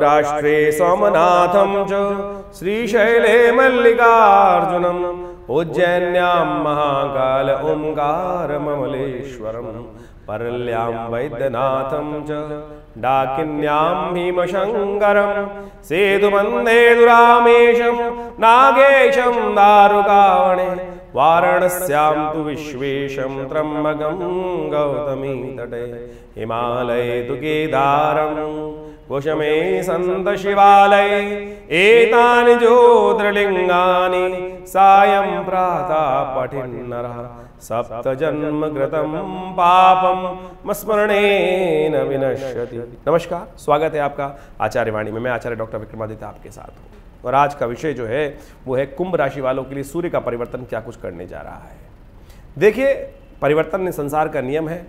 सौराष्ट्रे सोमनाथं च श्रीशैले मल्लिकार्जुनम् उज्जैन्यां महाकाल ओंकारममलेश्वरं परल्यां वैद्यनाथं च डाकिन्यां भीमशङ्करं सेतुबन्धे दुरामेशं नागेशं दारुकावणे वाराणस्यां तु विश्वेशं त्र्यम्बकं गौतमी तटे हिमालये तु केदारं कुशमे सन्त शिवालये एतानि ज्योतिर्लिङ्गानि सायं प्रातः पठिन्नरः सप्तजन्म कृतं पापं स्मरणेन विनश्यति। नमस्कार, स्वागत है आपका आचार्य वाणी में। मैं आचार्य डॉक्टर विक्रमादित्य आपके साथ हूँ और आज का विषय जो है वो है कुंभ राशि वालों के लिए सूर्य का परिवर्तन क्या कुछ करने जा रहा है। देखिए, परिवर्तन संसार का नियम है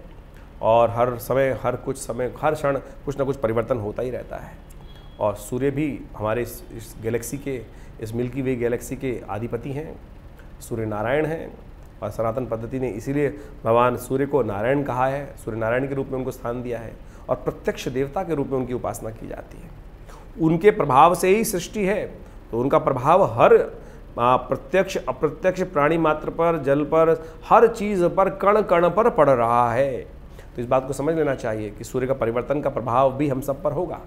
और हर समय हर क्षण कुछ ना कुछ परिवर्तन होता ही रहता है। और सूर्य भी हमारे इस गैलेक्सी के, इस मिल्की वे गैलेक्सी के अधिपति हैं। सूर्य नारायण हैं और सनातन पद्धति ने इसीलिए भगवान सूर्य को नारायण कहा है, सूर्य नारायण के रूप में उनको स्थान दिया है और प्रत्यक्ष देवता के रूप में उनकी उपासना की जाती है। उनके प्रभाव से ही सृष्टि है, तो उनका प्रभाव हर प्रत्यक्ष अप्रत्यक्ष प्राणी मात्र पर, जल पर, हर चीज़ पर, कण कण पर पड़ रहा है। तो इस बात को समझ लेना चाहिए कि सूर्य का परिवर्तन का प्रभाव भी हम सब पर होगा।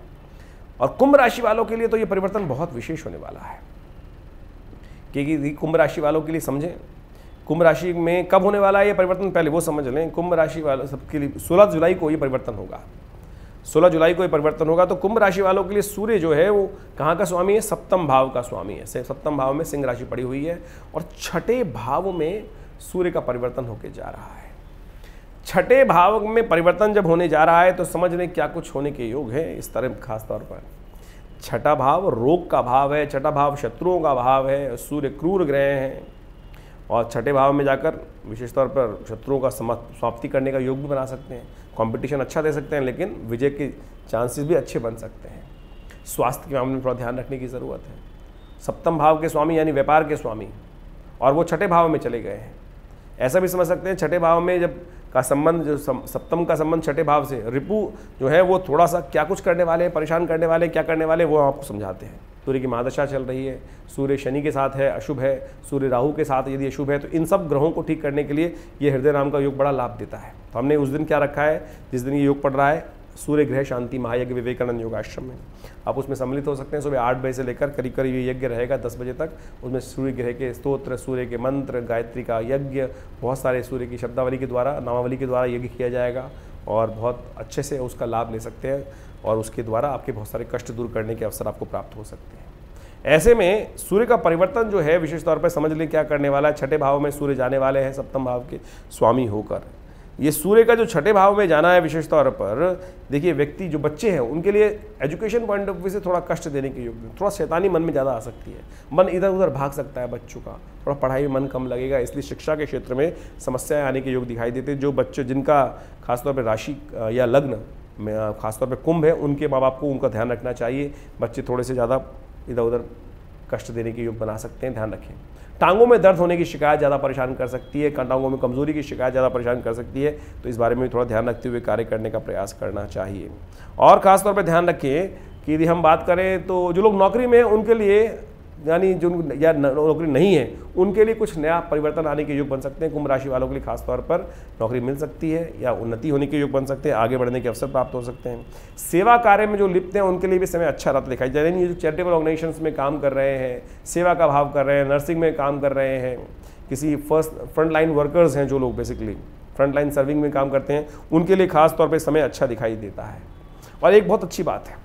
और कुंभ राशि वालों के लिए तो ये परिवर्तन बहुत विशेष होने वाला है, क्योंकि कुंभ राशि वालों के लिए समझें, कुंभ राशि में कब होने वाला है ये परिवर्तन, पहले वो समझ लें। कुंभ राशि वालों सबके लिए 16 जुलाई को ये परिवर्तन होगा। 16 जुलाई को ये परिवर्तन होगा। तो कुंभ राशि वालों के लिए सूर्य जो है वो कहाँ का स्वामी है? सप्तम भाव का स्वामी है। सप्तम भाव में सिंह राशि पड़ी हुई है और छठे भाव में सूर्य का परिवर्तन होकर जा रहा है। छठे भाव में परिवर्तन जब होने जा रहा है तो समझ लें क्या कुछ होने के योग है। इस तरह खास तौर पर छठा भाव रोग का भाव है, छठा भाव शत्रुओं का भाव है, सूर्य क्रूर ग्रह हैं और छठे भाव में जाकर विशेष तौर पर शत्रुओं का समाप्ति करने का योग भी बना सकते हैं। कंपटीशन अच्छा दे सकते हैं, लेकिन विजय के चांसेस भी अच्छे बन सकते हैं। स्वास्थ्य के मामले में थोड़ा ध्यान रखने की ज़रूरत है। सप्तम भाव के स्वामी यानी व्यापार के स्वामी, और वो छठे भाव में चले गए हैं। ऐसा भी समझ सकते हैं छठे भाव में जब का संबंध, जो सप्तम का संबंध छठे भाव से, रिपु जो है वो थोड़ा सा क्या कुछ करने वाले, परेशान करने वाले, क्या करने वाले वो आपको समझाते हैं। सूर्य की महादशा चल रही है, सूर्य शनि के साथ है, अशुभ है, सूर्य राहु के साथ यदि अशुभ है, तो इन सब ग्रहों को ठीक करने के लिए ये हृदय नाम का योग बड़ा लाभ देता है। तो हमने उस दिन क्या रखा है, जिस दिन ये योग पड़ रहा है, सूर्य ग्रह शांति महायज्ञ विवेकानंद योगाश्रम में। आप उसमें सम्मिलित हो सकते हैं। सुबह 8 बजे से लेकर करीब करीब ये यज्ञ रहेगा 10 बजे तक। उसमें सूर्य ग्रह के स्तोत्र, सूर्य के मंत्र, गायत्री का यज्ञ, बहुत सारे सूर्य की शब्दावली के द्वारा, नामावली के द्वारा यज्ञ किया जाएगा और बहुत अच्छे से उसका लाभ ले सकते हैं और उसके द्वारा आपके बहुत सारे कष्ट दूर करने के अवसर आपको प्राप्त हो सकते हैं। ऐसे में सूर्य का परिवर्तन जो है विशेष तौर पर समझ लें क्या करने वाला है। छठे भाव में सूर्य जाने वाले हैं सप्तम भाव के स्वामी होकर। ये सूर्य का जो छठे भाव में जाना है विशेष तौर पर, देखिए व्यक्ति जो बच्चे हैं उनके लिए एजुकेशन पॉइंट ऑफ व्यू से थोड़ा कष्ट देने के योग, थोड़ा शैतानी मन में ज़्यादा आ सकती है। मन इधर उधर भाग सकता है बच्चों का, थोड़ा पढ़ाई में मन कम लगेगा, इसलिए शिक्षा के क्षेत्र में समस्याएं आने के योग दिखाई देते हैं। जो बच्चे जिनका खासतौर पर राशि या लग्न में खासतौर पर कुंभ है, उनके माँ बाप को उनका ध्यान रखना चाहिए। बच्चे थोड़े से ज़्यादा इधर उधर कष्ट देने के योग बना सकते हैं, ध्यान रखें। टांगों में दर्द होने की शिकायत ज़्यादा परेशान कर सकती है, टांगों में कमजोरी की शिकायत ज़्यादा परेशान कर सकती है, तो इस बारे में थोड़ा ध्यान रखते हुए कार्य करने का प्रयास करना चाहिए। और ख़ास तौर पर ध्यान रखें कि यदि हम बात करें तो जो लोग नौकरी में, उनके लिए यानी जो या नौकरी नहीं है उनके लिए कुछ नया परिवर्तन आने के योग बन सकते हैं। कुंभ राशि वालों के लिए खास तौर पर नौकरी मिल सकती है या उन्नति होने के योग बन सकते हैं, आगे बढ़ने के अवसर प्राप्त हो सकते हैं। सेवा कार्य में जो लिप्त हैं उनके लिए भी समय अच्छा रहता दिखाई दे रहा है। ये जो चैरिटेबल ऑर्गेनाइजेशंस में काम कर रहे हैं, सेवा का भाव कर रहे हैं, नर्सिंग में काम कर रहे हैं, किसी फ्रंट लाइन वर्कर्स हैं जो लोग बेसिकली फ्रंट लाइन सर्विंग में काम करते हैं, उनके लिए खास तौर पर समय अच्छा दिखाई देता है। और एक बहुत अच्छी बात है,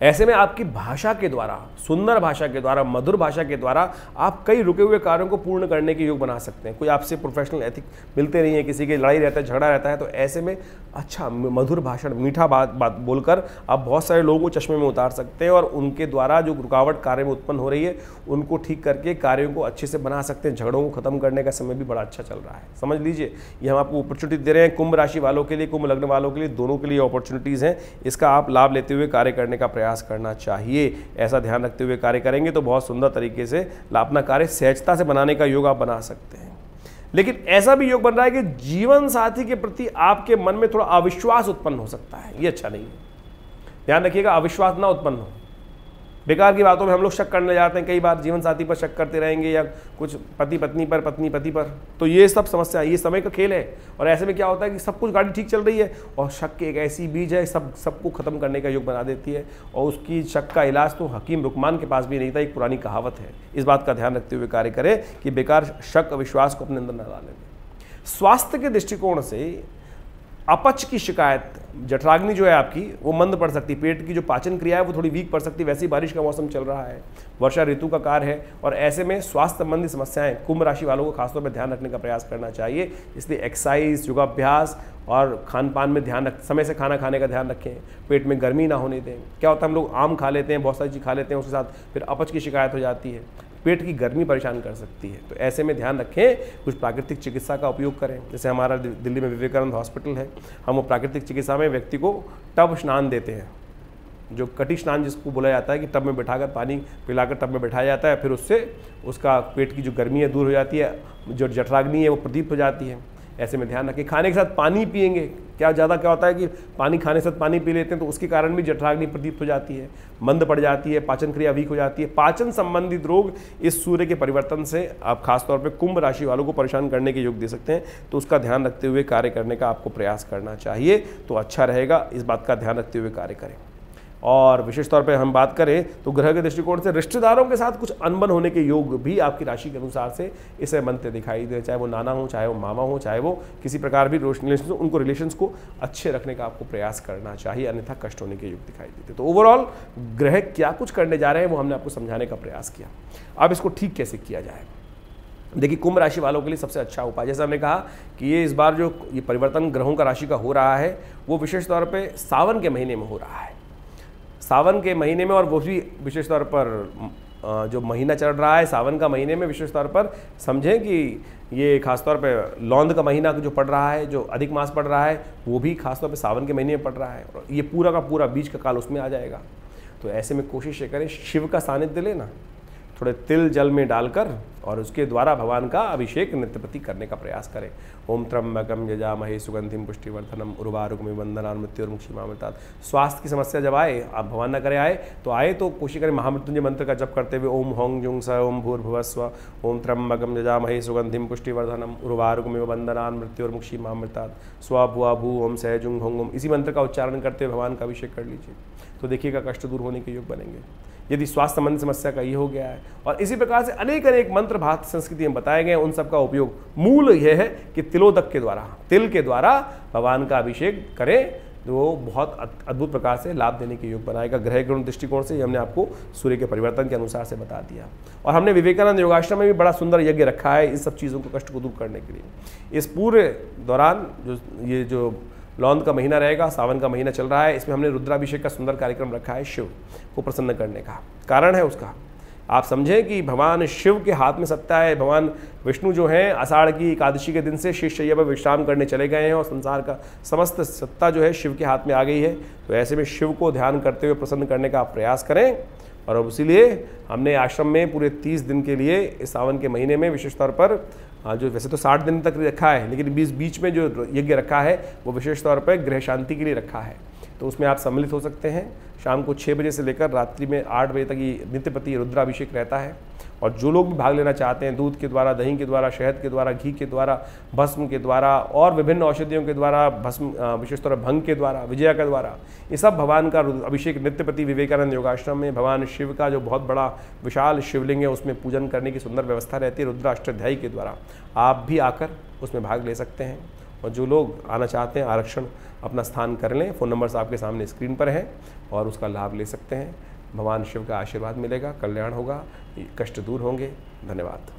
ऐसे में आपकी भाषा के द्वारा, सुंदर भाषा के द्वारा, मधुर भाषा के द्वारा आप कई रुके हुए कार्यों को पूर्ण करने के योग बना सकते हैं। कोई आपसे प्रोफेशनल एथिक मिलते नहीं है, किसी की लड़ाई रहता है, झगड़ा रहता है, तो ऐसे में अच्छा मधुर भाषण, मीठा बात बोलकर आप बहुत सारे लोगों को चश्मे में उतार सकते हैं और उनके द्वारा जो रुकावट कार्य में उत्पन्न हो रही है उनको ठीक करके कार्यों को अच्छे से बना सकते हैं। झगड़ों को खत्म करने का समय भी बड़ा अच्छा चल रहा है। समझ लीजिए, ये हम आपको अपॉर्चुनिटी दे रहे हैं कुंभ राशि वालों के लिए, कुंभ लग्न वालों के लिए, दोनों के लिए अपॉर्चुनिटीज़ हैं। इसका आप लाभ लेते हुए कार्य करने का प्रयास करना चाहिए। ऐसा ध्यान रखते हुए कार्य करेंगे तो बहुत सुंदर तरीके से अपना कार्य सहजता से बनाने का योग आप बना सकते हैं। लेकिन ऐसा भी योग बन रहा है कि जीवन साथी के प्रति आपके मन में थोड़ा अविश्वास उत्पन्न हो सकता है, ये अच्छा नहीं है। ध्यान रखिएगा अविश्वास ना उत्पन्न हो। बेकार की बातों में हम लोग शक करने जाते हैं, कई बार जीवन साथी पर शक करते रहेंगे या कुछ पति पत्नी पर, पत्नी पति पर, तो ये सब समस्या, ये समय का खेल है। और ऐसे में क्या होता है कि सब कुछ गाड़ी ठीक चल रही है और शक की एक ऐसी बीज है सबको खत्म करने का योग बना देती है। और उसकी शक का इलाज तो हकीम रुकमान के पास भी नहीं था, एक पुरानी कहावत है। इस बात का ध्यान रखते हुए कार्य करें कि बेकार शक अविश्वास को अपने अंदर न डालें। स्वास्थ्य के दृष्टिकोण से अपच की शिकायत, जठराग्नि जो है आपकी वो मंद पड़ सकती है, पेट की जो पाचन क्रिया है वो थोड़ी वीक पड़ सकती है। वैसे ही बारिश का मौसम चल रहा है, वर्षा ऋतु का कार्य है और ऐसे में स्वास्थ्य संबंधी समस्याएं कुंभ राशि वालों को खासतौर पर ध्यान रखने का प्रयास करना चाहिए। इसलिए एक्सरसाइज, योगाभ्यास और खान पान में ध्यान रख, समय से खाना खाने का ध्यान रखें, पेट में गर्मी ना होने दें। क्या होता है हम लोग आम खा लेते हैं, बहुत सारी चीज़ खा लेते हैं, उसके साथ फिर अपच की शिकायत हो जाती है, पेट की गर्मी परेशान कर सकती है। तो ऐसे में ध्यान रखें, कुछ प्राकृतिक चिकित्सा का उपयोग करें। जैसे हमारा दिल्ली में विवेकानंद हॉस्पिटल है, हम वो प्राकृतिक चिकित्सा में व्यक्ति को टब स्नान देते हैं, जो कटी स्नान जिसको बोला जाता है कि टब में बैठाकर पानी पिलाकर टब में बैठाया जाता है, फिर उससे उसका पेट की जो गर्मी है दूर हो जाती है, जो जठराग्नि है वो प्रदीप्त हो जाती है। ऐसे में ध्यान रखें, खाने के साथ पानी पिएंगे। क्या होता है कि पानी खाने के साथ पानी पी लेते हैं तो उसके कारण भी जठराग्नि प्रदीप्त हो जाती है, मंद पड़ जाती है, पाचन क्रिया वीक हो जाती है। पाचन संबंधित रोग इस सूर्य के परिवर्तन से आप खासतौर पे कुंभ राशि वालों को परेशान करने के योग दे सकते हैं, तो उसका ध्यान रखते हुए कार्य करने का आपको प्रयास करना चाहिए, तो अच्छा रहेगा। इस बात का ध्यान रखते हुए कार्य करें। और विशेष तौर पे हम बात करें तो ग्रह के दृष्टिकोण से रिश्तेदारों के साथ कुछ अनबन होने के योग भी आपकी राशि के अनुसार से इसे बनते दिखाई दे, चाहे वो नाना हो, चाहे वो मामा हो, चाहे वो किसी प्रकार भी रिलेशन, उनको रिलेशंस को अच्छे रखने का आपको प्रयास करना चाहिए, अन्यथा कष्ट होने के योग दिखाई देते। तो ओवरऑल ग्रह क्या कुछ करने जा रहे हैं वो हमने आपको समझाने का प्रयास किया। अब इसको ठीक कैसे किया जाए। देखिए, कुंभ राशि वालों के लिए सबसे अच्छा उपाय, जैसे हमने कहा कि ये इस बार जो ये परिवर्तन ग्रहों का राशि का हो रहा है वो विशेष तौर पे सावन के महीने में हो रहा है। सावन के महीने में, और वो भी विशेष तौर पर जो महीना चल रहा है सावन का महीने में, विशेष तौर पर समझें कि ये खासतौर पे लौंद का महीना जो पड़ रहा है, जो अधिक मास पड़ रहा है, वो भी खासतौर पे सावन के महीने में पड़ रहा है और ये पूरा का पूरा बीच का काल उसमें आ जाएगा। तो ऐसे में कोशिश ये करें, शिव का सानिध्य लेना, थोड़े तिल जल में डालकर और उसके द्वारा भगवान का अभिषेक नित्यप्रति करने का प्रयास करें। ओम त्र्यंबकम यजामहे सुगंधिम पुष्टिवर्धनम उर्वारुकमिव बंधनान् मृत्युर्मुक्षीमामृतात्। स्वास्थ्य की समस्या जब आए, आप भगवान न करे आए तो आए तो कोशिश करें महामृत्युंजय मंत्र का जप करते हुए ओम होंग जुंग स ओम भूर्भुवस्व ओम त्र्यंबकम यजामहे सुगंधिम पुष्टिवर्धनम उर्वारुकमिव बंधनान् मृत्युर्मुक्षीमामृतात् स्व भुआ भू ओम सह जुंग होंग ओम। इसी मंत्र का उच्चारण करते हुए भगवान का अभिषेक कर लीजिए, तो देखिएगा कष्ट दूर होने के योग बनेंगे, यदि स्वास्थ्य संबंधी समस्या का ये हो गया है। और इसी प्रकार से अनेक मंत्र भारत संस्कृति में बताए गए, उन सब का उपयोग मूल यह है कि तिलोदक के द्वारा, तिल के द्वारा भगवान का अभिषेक करें, तो वो बहुत अद्भुत प्रकार से लाभ देने के योग बनाएगा। ग्रह ग्रहण दृष्टिकोण से हमने आपको सूर्य के परिवर्तन के अनुसार से बता दिया। और हमने विवेकानंद योगाश्रम में भी बड़ा सुंदर यज्ञ रखा है इस सब चीज़ों को, कष्ट को दूर करने के लिए। इस पूरे दौरान जो लौंद का महीना रहेगा, सावन का महीना चल रहा है, इसमें हमने रुद्राभिषेक का सुंदर कार्यक्रम रखा है शिव को प्रसन्न करने का। कारण है उसका, आप समझें कि भगवान शिव के हाथ में सत्ता है। भगवान विष्णु जो हैं आषाढ़ की एकादशी के दिन से शेषशय्या पर विश्राम करने चले गए हैं और संसार का समस्त सत्ता जो है शिव के हाथ में आ गई है। तो ऐसे में शिव को ध्यान करते हुए प्रसन्न करने का आप प्रयास करें। और अब इसीलिए हमने आश्रम में पूरे 30 दिन के लिए इस सावन के महीने में विशेष तौर पर जो वैसे तो 60 दिन तक रखा है, लेकिन बीच में जो यज्ञ रखा है वो विशेष तौर पर गृह शांति के लिए रखा है। तो उसमें आप सम्मिलित हो सकते हैं। शाम को 6 बजे से लेकर रात्रि में 8 बजे तक ये नित्यप्रति रुद्राभिषेक रहता है। और जो लोग भी भाग लेना चाहते हैं, दूध के द्वारा, दही के द्वारा, शहद के द्वारा, घी के द्वारा, भस्म के द्वारा और विभिन्न औषधियों के द्वारा, भस्म विशेष तौर भंग के द्वारा, विजया के द्वारा, ये सब भगवान का अभिषेक नित्यप्रति विवेकानंद योगाश्रम में भगवान शिव का जो बहुत बड़ा विशाल शिवलिंग है उसमें पूजन करने की सुंदर व्यवस्था रहती है रुद्राष्टाध्यायी के द्वारा। आप भी आकर उसमें भाग ले सकते हैं। और जो लोग आना चाहते हैं आरक्षण अपना स्थान कर लें। फ़ोन नंबर्स आपके सामने स्क्रीन पर हैं और उसका लाभ ले सकते हैं। भगवान शिव का आशीर्वाद मिलेगा, कल्याण होगा, कष्ट दूर होंगे। धन्यवाद।